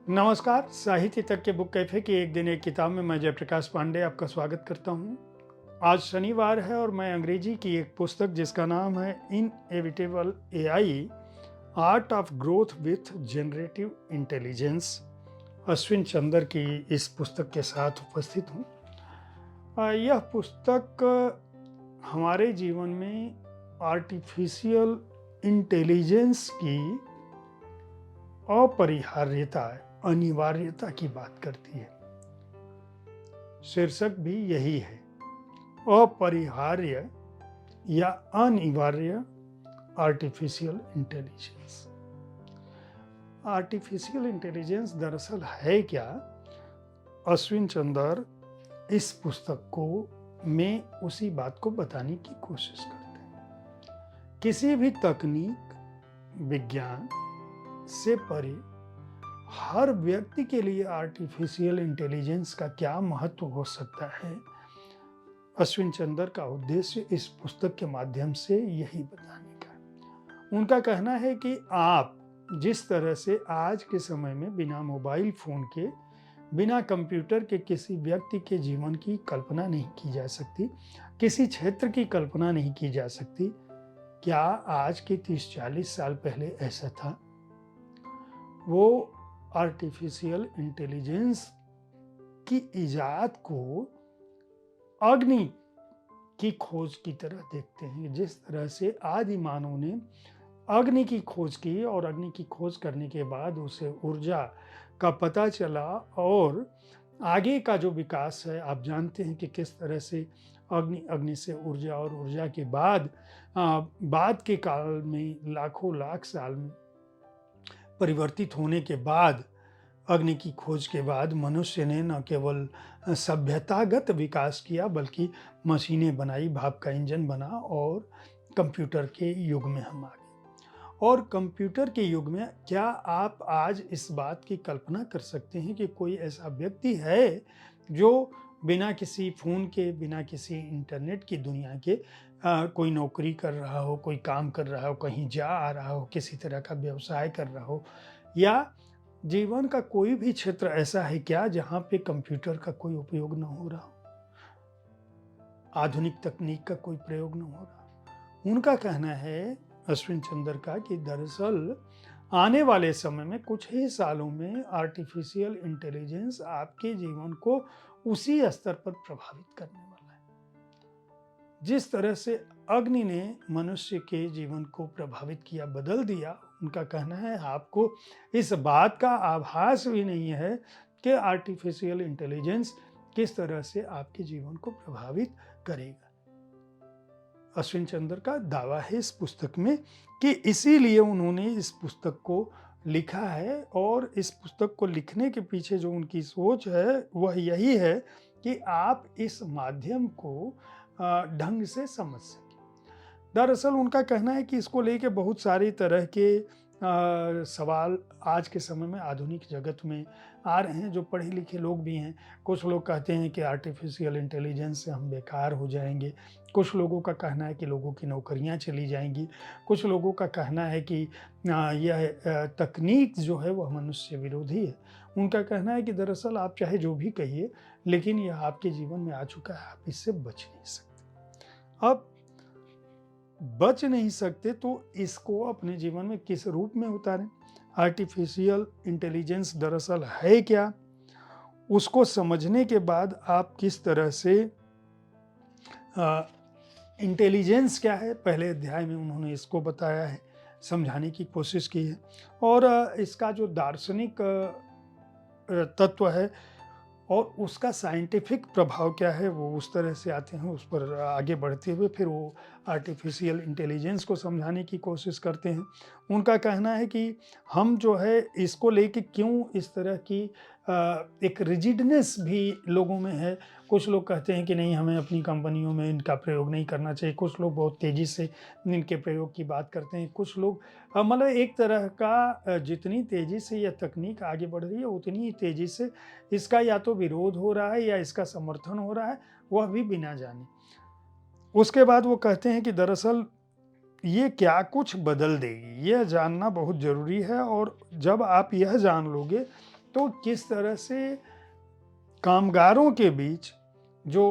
नमस्कार, साहित्य तक के बुक कैफे की एक दिन एक किताब में मैं जयप्रकाश पांडे आपका स्वागत करता हूँ। आज शनिवार है और मैं अंग्रेजी की एक पुस्तक जिसका नाम है inevitable AI art of growth with generative intelligence, Ashwin Chandra की इस पुस्तक के साथ उपस्थित हूँ। यह पुस्तक हमारे जीवन में आर्टिफिशियल इंटेलिजेंस की अपरिहार्यता, अनिवार्यता की बात करती है। शीर्षक भी यही है, अपरिहार्य या अनिवार्य आर्टिफिशियल इंटेलिजेंस। आर्टिफिशियल इंटेलिजेंस दरअसल है क्या? अश्विन चंद्र इस पुस्तक को में उसी बात को बताने की कोशिश करते हैं। किसी भी तकनीक, विज्ञान से परे हर व्यक्ति के लिए आर्टिफिशियल इंटेलिजेंस का क्या महत्व हो सकता है, अश्विन चंद्र का उद्देश्य इस पुस्तक के माध्यम से यही बताने का है। उनका कहना है कि आप जिस तरह से आज के समय में बिना मोबाइल फोन के, बिना कंप्यूटर के किसी व्यक्ति के जीवन की कल्पना नहीं की जा सकती, किसी क्षेत्र की कल्पना नहीं की जा सकती, क्या आज के 30-40 साल पहले ऐसा था? वो आर्टिफिशियल इंटेलिजेंस की इजाद को अग्नि की खोज की तरह देखते हैं। जिस तरह से आदि मानव ने अग्नि की खोज की और अग्नि की खोज करने के बाद उसे ऊर्जा का पता चला और आगे का जो विकास है, आप जानते हैं कि किस तरह से अग्नि से ऊर्जा और ऊर्जा के बाद के काल में लाखों लाख साल में परिवर्तित होने के बाद, अग्नि की खोज के बाद मनुष्य ने न केवल सभ्यतागत विकास किया बल्कि मशीनें बनाई, भाप का इंजन बना और कंप्यूटर के युग में हम आ गए। और कंप्यूटर के युग में क्या आप आज इस बात की कल्पना कर सकते हैं कि कोई ऐसा व्यक्ति है जो बिना किसी फ़ोन के, बिना किसी इंटरनेट की दुनिया के कोई नौकरी कर रहा हो, कोई काम कर रहा हो, कहीं जा आ रहा हो, किसी तरह का व्यवसाय कर रहा हो, या जीवन का कोई भी क्षेत्र ऐसा है क्या जहाँ पे कंप्यूटर का कोई उपयोग न हो रहा हो, आधुनिक तकनीक का कोई प्रयोग न हो रहा? उनका कहना है, अश्विन चंद्र का, कि दरअसल आने वाले समय में कुछ ही सालों में आर्टिफिशियल इंटेलिजेंस आपके जीवन को उसी स्तर पर प्रभावित करने वाला है जिस तरह से अग्नि ने मनुष्य के जीवन को प्रभावित किया, बदल दिया। उनका कहना है आपको इस बात का आभास भी नहीं है कि आर्टिफिशियल इंटेलिजेंस किस तरह से आपके जीवन को प्रभावित करेगा। अश्विन चंद्र का दावा है इस पुस्तक में कि इसीलिए उन्होंने इस पुस्तक को लिखा है, और इस पुस्तक को लिखने के पीछे जो उनकी सोच है वह यही है कि आप इस माध्यम को ढंग से समझ सकें। दरअसल उनका कहना है कि इसको लेके बहुत सारी तरह के सवाल आज के समय में आधुनिक जगत में आ रहे हैं, जो पढ़े लिखे लोग भी हैं। कुछ लोग कहते हैं कि आर्टिफिशियल इंटेलिजेंस से हम बेकार हो जाएंगे, कुछ लोगों का कहना है कि लोगों की नौकरियां चली जाएंगी, कुछ लोगों का कहना है कि यह तकनीक जो है वह मनुष्य विरोधी है। उनका कहना है कि दरअसल आप चाहे जो भी कहिए, लेकिन यह आपके जीवन में आ चुका है, आप इससे बच नहीं सकते। अब बच नहीं सकते तो इसको अपने जीवन में किस रूप में उतारें? आर्टिफिशियल इंटेलिजेंस दरअसल है क्या? उसको समझने के बाद आप किस तरह से इंटेलिजेंस क्या है, पहले अध्याय में उन्होंने इसको बताया है, समझाने की कोशिश की है। और इसका जो दार्शनिक तत्व है और उसका साइंटिफिक प्रभाव क्या है, वो उस तरह से आते हैं। उस पर आगे बढ़ते हुए फिर वो आर्टिफिशियल इंटेलिजेंस को समझाने की कोशिश करते हैं। उनका कहना है कि हम जो है इसको लेके क्यों इस तरह की एक रिजिडनेस भी लोगों में है। कुछ लोग कहते हैं कि नहीं, हमें अपनी कंपनियों में इनका प्रयोग नहीं करना चाहिए। कुछ लोग बहुत तेज़ी से इनके प्रयोग की बात करते हैं। कुछ लोग मतलब एक तरह का जितनी तेज़ी से यह तकनीक आगे बढ़ रही है उतनी ही तेज़ी से इसका या तो विरोध हो रहा है या इसका समर्थन हो रहा है, वह भी बिना जाने। उसके बाद वो कहते हैं कि दरअसल ये क्या कुछ बदल देगी, यह जानना बहुत ज़रूरी है, और जब आप यह जान लोगे तो किस तरह से कामगारों के बीच जो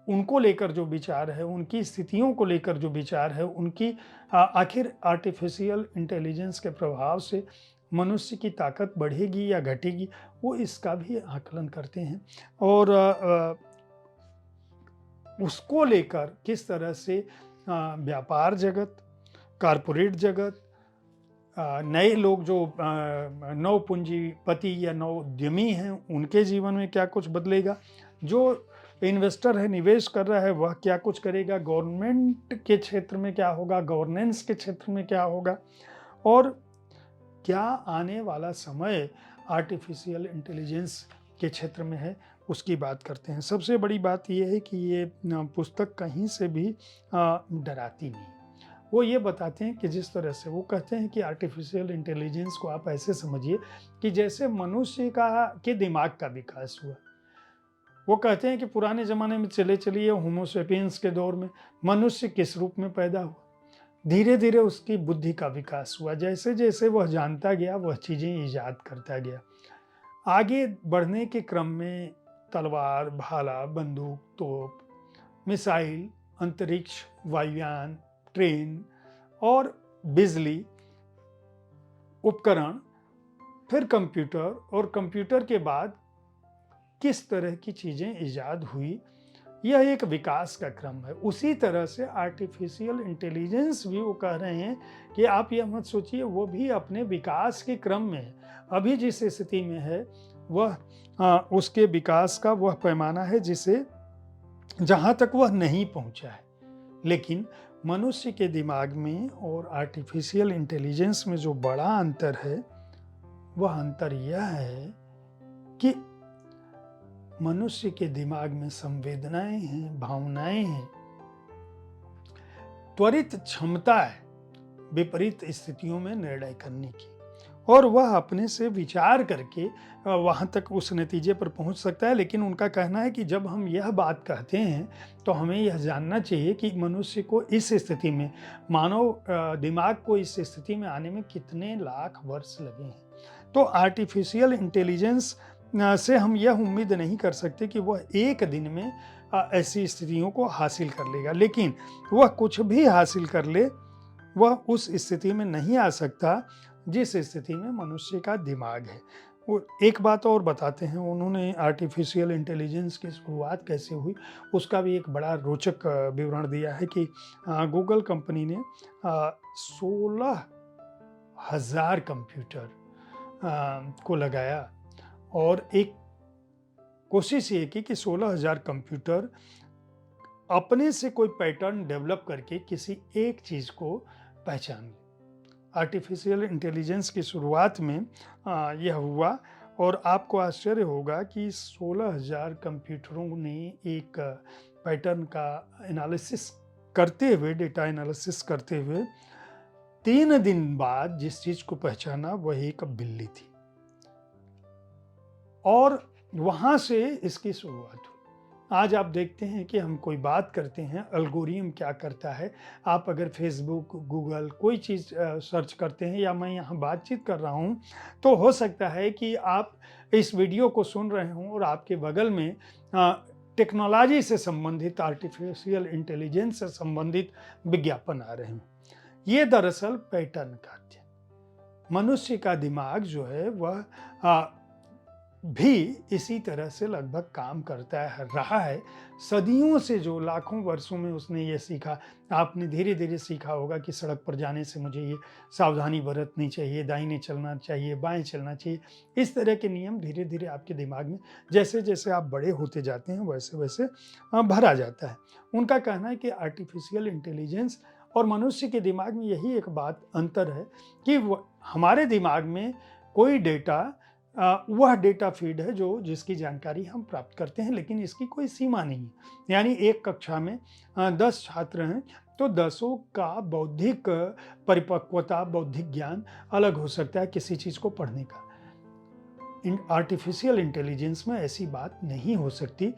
उनको लेकर जो विचार है, उनकी स्थितियों को लेकर जो विचार है, उनकी आखिर आर्टिफिशियल इंटेलिजेंस के प्रभाव से मनुष्य की ताकत बढ़ेगी या घटेगी, वो इसका भी आकलन करते हैं। और उसको लेकर किस तरह से व्यापार जगत, कारपोरेट जगत, नए लोग जो नव पूंजीपति या नव उद्यमी हैं, उनके जीवन में क्या कुछ बदलेगा, जो इन्वेस्टर है, निवेश कर रहा है, वह क्या कुछ करेगा, गवर्नमेंट के क्षेत्र में क्या होगा, गवर्नेंस के क्षेत्र में क्या होगा, और क्या आने वाला समय आर्टिफिशियल इंटेलिजेंस के क्षेत्र में है, उसकी बात करते हैं। सबसे बड़ी बात यह है कि ये पुस्तक कहीं से भी डराती नहीं। वो ये बताते हैं कि जिस तरह से वो कहते हैं कि आर्टिफिशियल इंटेलिजेंस को आप ऐसे समझिए कि जैसे मनुष्य के दिमाग का विकास हुआ। वो कहते हैं कि पुराने ज़माने में चले चलिए होमो सेपियंस के दौर में मनुष्य किस रूप में पैदा हुआ, धीरे धीरे उसकी बुद्धि का विकास हुआ, जैसे जैसे वह जानता गया वह चीज़ें ईजाद करता गया। आगे बढ़ने के क्रम में तलवार, भाला, बंदूक, तोप, मिसाइल, अंतरिक्ष, वायुयान, ट्रेन और बिजली उपकरण, फिर कंप्यूटर, और कंप्यूटर के बाद किस तरह की चीज़ें ईजाद हुई, यह एक विकास का क्रम है। उसी तरह से आर्टिफिशियल इंटेलिजेंस भी वो कह रहे हैं कि आप यह मत सोचिए वो भी अपने विकास के क्रम में है। अभी जिस स्थिति में है वह उसके विकास का वह पैमाना है जिसे जहाँ तक वह नहीं पहुँचा है। लेकिन मनुष्य के दिमाग में और आर्टिफिशियल इंटेलिजेंस में जो बड़ा अंतर है, वह अंतर यह है कि मनुष्य के दिमाग में संवेदनाएं हैं, भावनाएं हैं, त्वरित क्षमता है विपरीत स्थितियों में निर्णय करने की, और वह अपने से विचार करके वहाँ तक उस नतीजे पर पहुँच सकता है। लेकिन उनका कहना है कि जब हम यह बात कहते हैं तो हमें यह जानना चाहिए कि मनुष्य को इस स्थिति में, मानव दिमाग को इस स्थिति में आने में कितने लाख वर्ष लगे हैं। तो आर्टिफिशियल इंटेलिजेंस से हम यह उम्मीद नहीं कर सकते कि वह एक दिन में ऐसी स्थितियों को हासिल कर लेगा, लेकिन वह कुछ भी हासिल कर ले, वह उस स्थिति में नहीं आ सकता जिस स्थिति में मनुष्य का दिमाग है। वो एक बात और बताते हैं, उन्होंने आर्टिफिशियल इंटेलिजेंस की शुरुआत कैसे हुई उसका भी एक बड़ा रोचक विवरण दिया है कि गूगल कंपनी ने 16,000 कंप्यूटर को लगाया और एक कोशिश ये की कि 16,000 कंप्यूटर अपने से कोई पैटर्न डेवलप करके किसी एक चीज़ को पहचान ले। आर्टिफिशियल इंटेलिजेंस की शुरुआत में यह हुआ, और आपको आश्चर्य होगा कि 16,000 कंप्यूटरों ने एक पैटर्न का एनालिसिस करते हुए, डेटा एनालिसिस करते हुए 3 दिन बाद जिस चीज़ को पहचाना वह एक बिल्ली थी, और वहाँ से इसकी शुरुआत हुई। आज आप देखते हैं कि हम कोई बात करते हैं, एल्गोरिथम क्या करता है। आप अगर फेसबुक, गूगल कोई चीज़ सर्च करते हैं, या मैं यहाँ बातचीत कर रहा हूँ, तो हो सकता है कि आप इस वीडियो को सुन रहे हों और आपके बगल में टेक्नोलॉजी से संबंधित, आर्टिफिशियल इंटेलिजेंस से संबंधित विज्ञापन आ रहे हों। ये दरअसल पैटर्न कार्य, मनुष्य का दिमाग जो है वह भी इसी तरह से लगभग काम करता रहा है। सदियों से, जो लाखों वर्षों में उसने ये सीखा। आपने धीरे धीरे सीखा होगा कि सड़क पर जाने से मुझे ये सावधानी बरतनी चाहिए, दाहिने चलना चाहिए, बाएं चलना चाहिए। इस तरह के नियम धीरे धीरे आपके दिमाग में जैसे जैसे आप बड़े होते जाते हैं वैसे वैसे भरा जाता है। उनका कहना है कि आर्टिफिशियल इंटेलिजेंस और मनुष्य के दिमाग में यही एक बात अंतर है कि हमारे दिमाग में कोई डेटा, वह डेटा फीड है जो जिसकी जानकारी हम प्राप्त करते हैं, लेकिन इसकी कोई सीमा नहीं है। यानी एक कक्षा में 10 छात्र हैं तो 10 का बौद्धिक परिपक्वता, बौद्धिक ज्ञान अलग हो सकता है किसी चीज़ को पढ़ने का। आर्टिफिशियल इंटेलिजेंस में ऐसी बात नहीं हो सकती।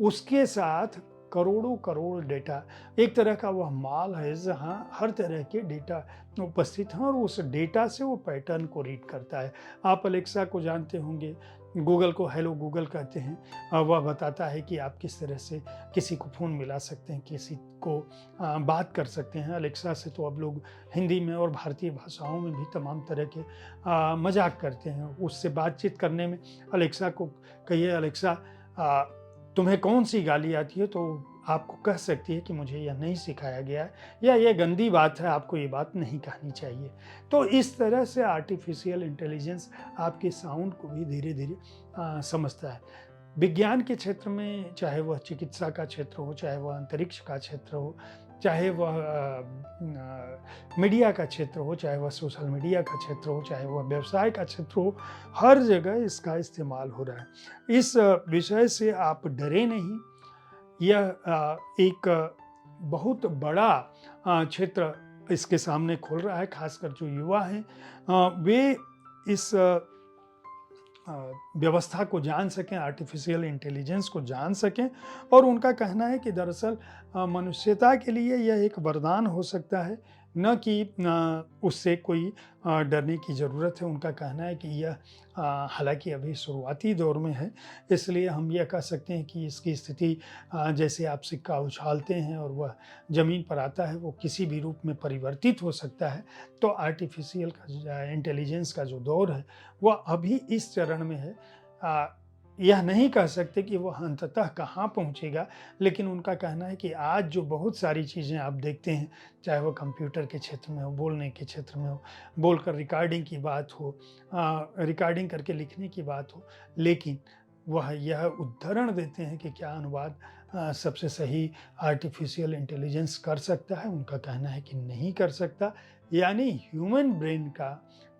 उसके साथ करोड़ों करोड़ डेटा, एक तरह का वह माल है जहाँ हर तरह के डेटा उपस्थित हैं और उस डेटा से वो पैटर्न को रीड करता है। आप अलेक्सा को जानते होंगे, गूगल को हेलो गूगल कहते हैं। वह बताता है कि आप किस तरह से किसी को फ़ोन मिला सकते हैं, किसी को बात कर सकते हैं। अलेक्सा से तो अब लोग हिंदी में और भारतीय भाषाओं में भी तमाम तरह के मज़ाक करते हैं। उससे बातचीत करने में अलेक्सा को कहिए, अलेक्सा तुम्हें कौन-सी गाली आती है? तो आपको कह सकती है कि मुझे यह नहीं सिखाया गया है या ये गंदी बात है, आपको ये बात नहीं कहनी चाहिए। तो इस तरह से आर्टिफ़िशियल इंटेलिजेंस आपके साउंड को भी धीरे-धीरे समझता है। विज्ञान के क्षेत्र में, चाहे वह चिकित्सा का क्षेत्र हो, चाहे वह अंतरिक्ष का क्षेत्र हो, चाहे वह मीडिया का क्षेत्र हो, चाहे वह सोशल मीडिया का क्षेत्र हो, चाहे वह व्यवसाय का क्षेत्र हो, हर जगह इसका इस्तेमाल हो रहा है। इस विषय से आप डरे नहीं। यह एक बहुत बड़ा क्षेत्र इसके सामने खोल रहा है, खासकर जो युवा हैं वे इस व्यवस्था को जान सकें, आर्टिफिशियल इंटेलिजेंस को जान सकें और उनका कहना है कि दरअसल मनुष्यता के लिए यह एक वरदान हो सकता है, न कि उससे कोई डरने की ज़रूरत है। उनका कहना है कि यह हालांकि अभी शुरुआती दौर में है, इसलिए हम यह कह सकते हैं कि इसकी स्थिति जैसे आप सिक्का उछालते हैं और वह ज़मीन पर आता है, वो किसी भी रूप में परिवर्तित हो सकता है। तो आर्टिफिशियल का इंटेलिजेंस का जो दौर है, वह अभी इस चरण में है। यह नहीं कह सकते कि वह अंततः कहाँ पहुँचेगा, लेकिन उनका कहना है कि आज जो बहुत सारी चीज़ें आप देखते हैं, चाहे वो कंप्यूटर के क्षेत्र में हो, बोलने के क्षेत्र में हो, बोलकर रिकॉर्डिंग की बात हो, रिकॉर्डिंग करके लिखने की बात हो, लेकिन वह यह उद्धरण देते हैं कि क्या अनुवाद सबसे सही आर्टिफिशियल इंटेलिजेंस कर सकता है? उनका कहना है कि नहीं कर सकता, यानी ह्यूमन ब्रेन का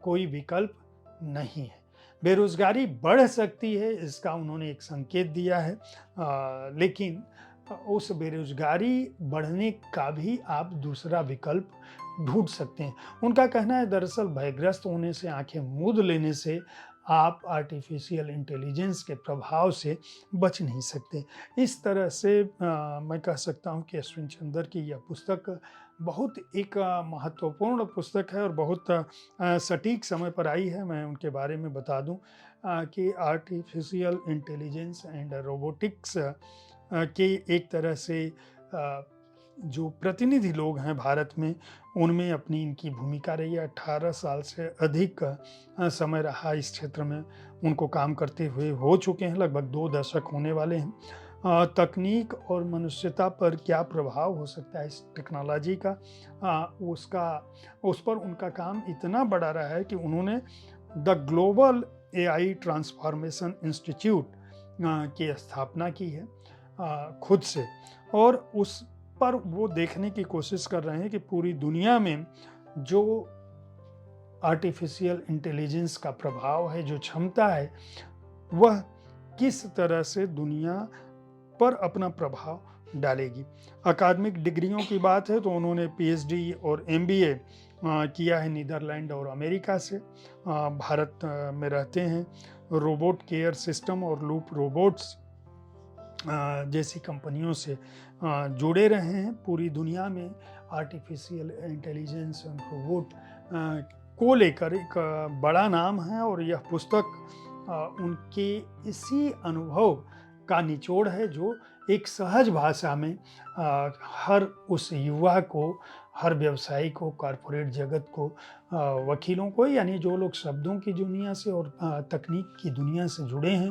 कोई विकल्प नहीं है। बेरोज़गारी बढ़ सकती है, इसका उन्होंने एक संकेत दिया है, लेकिन उस बेरोज़गारी बढ़ने का भी आप दूसरा विकल्प ढूँढ सकते हैं। उनका कहना है दरअसल भयग्रस्त होने से, आँखें मूंद लेने से आप आर्टिफिशियल इंटेलिजेंस के प्रभाव से बच नहीं सकते। इस तरह से मैं कह सकता हूँ कि अश्विन चंदर की यह पुस्तक बहुत एक महत्वपूर्ण पुस्तक है और बहुत सटीक समय पर आई है। मैं उनके बारे में बता दूँ कि आर्टिफिशियल इंटेलिजेंस एंड रोबोटिक्स के एक तरह से जो प्रतिनिधि लोग हैं भारत में, उनमें अपनी इनकी भूमिका रही है। 18 साल से अधिक समय रहा इस क्षेत्र में उनको काम करते हुए हो चुके हैं, लगभग 2 दशक होने वाले हैं। तकनीक और मनुष्यता पर क्या प्रभाव हो सकता है इस टेक्नोलॉजी का, उस पर उनका काम इतना बड़ा रहा है कि उन्होंने the global AI transformation institute की स्थापना की है खुद से, और उस पर वो देखने की कोशिश कर रहे हैं कि पूरी दुनिया में जो आर्टिफिशियल इंटेलिजेंस का प्रभाव है, जो क्षमता है, वह किस तरह से दुनिया पर अपना प्रभाव डालेगी। अकादमिक डिग्रियों की बात है तो उन्होंने पीएचडी और एमबीए किया है नीदरलैंड और अमेरिका से। भारत में रहते हैं। रोबोट केयर सिस्टम और लूप रोबोट्स जैसी कंपनियों से जुड़े रहे हैं। पूरी दुनिया में आर्टिफिशियल इंटेलिजेंस और रोबोट को लेकर एक बड़ा नाम है और यह पुस्तक उनके इसी अनुभव का निचोड़ है जो एक सहज भाषा में हर उस युवा को, हर व्यवसायी को, कॉरपोरेट जगत को, वकीलों को, यानी जो लोग शब्दों की दुनिया से और तकनीक की दुनिया से जुड़े हैं,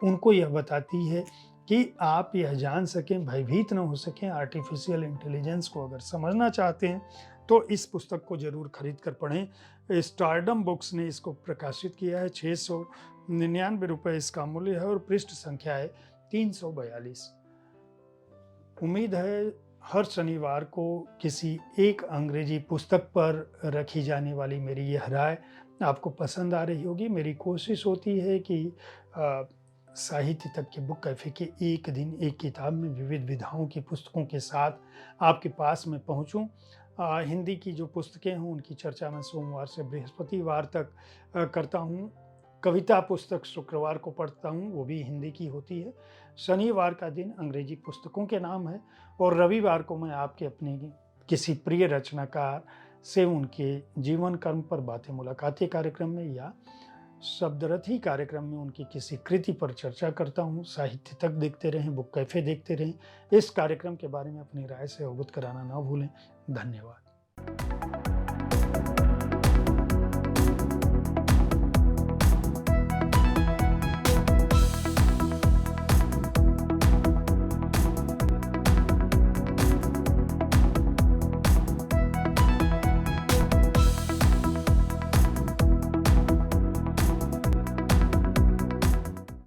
उनको यह बताती है कि आप यह जान सकें, भयभीत न हो सकें। आर्टिफिशियल इंटेलिजेंस को अगर समझना चाहते हैं तो इस पुस्तक को ज़रूर खरीद कर पढ़ें। स्टारडम बुक्स ने इसको प्रकाशित किया है। 699 रुपये इसका मूल्य है और पृष्ठ संख्या है 342। उम्मीद है हर शनिवार को किसी एक अंग्रेजी पुस्तक पर रखी जाने वाली मेरी यह राय आपको पसंद आ रही होगी। मेरी कोशिश होती है कि साहित्य तक के बुक कैफ़े के एक दिन एक किताब में विविध विधाओं की पुस्तकों के साथ आपके पास में पहुंचूं। हिंदी की जो पुस्तकें हों उनकी चर्चा मैं सोमवार से बृहस्पतिवार तक करता हूं। कविता पुस्तक शुक्रवार को पढ़ता हूँ, वो भी हिंदी की होती है। शनिवार का दिन अंग्रेजी पुस्तकों के नाम है और रविवार को मैं आपके अपने किसी प्रिय रचनाकार से उनके जीवन कर्म पर बातें मुलाकातें कार्यक्रम में या शब्दरथी कार्यक्रम में उनकी किसी कृति पर चर्चा करता हूँ। साहित्य तक देखते रहें, बुक कैफे देखते रहें। इस कार्यक्रम के बारे में अपनी राय से अवगत कराना ना भूलें। धन्यवाद।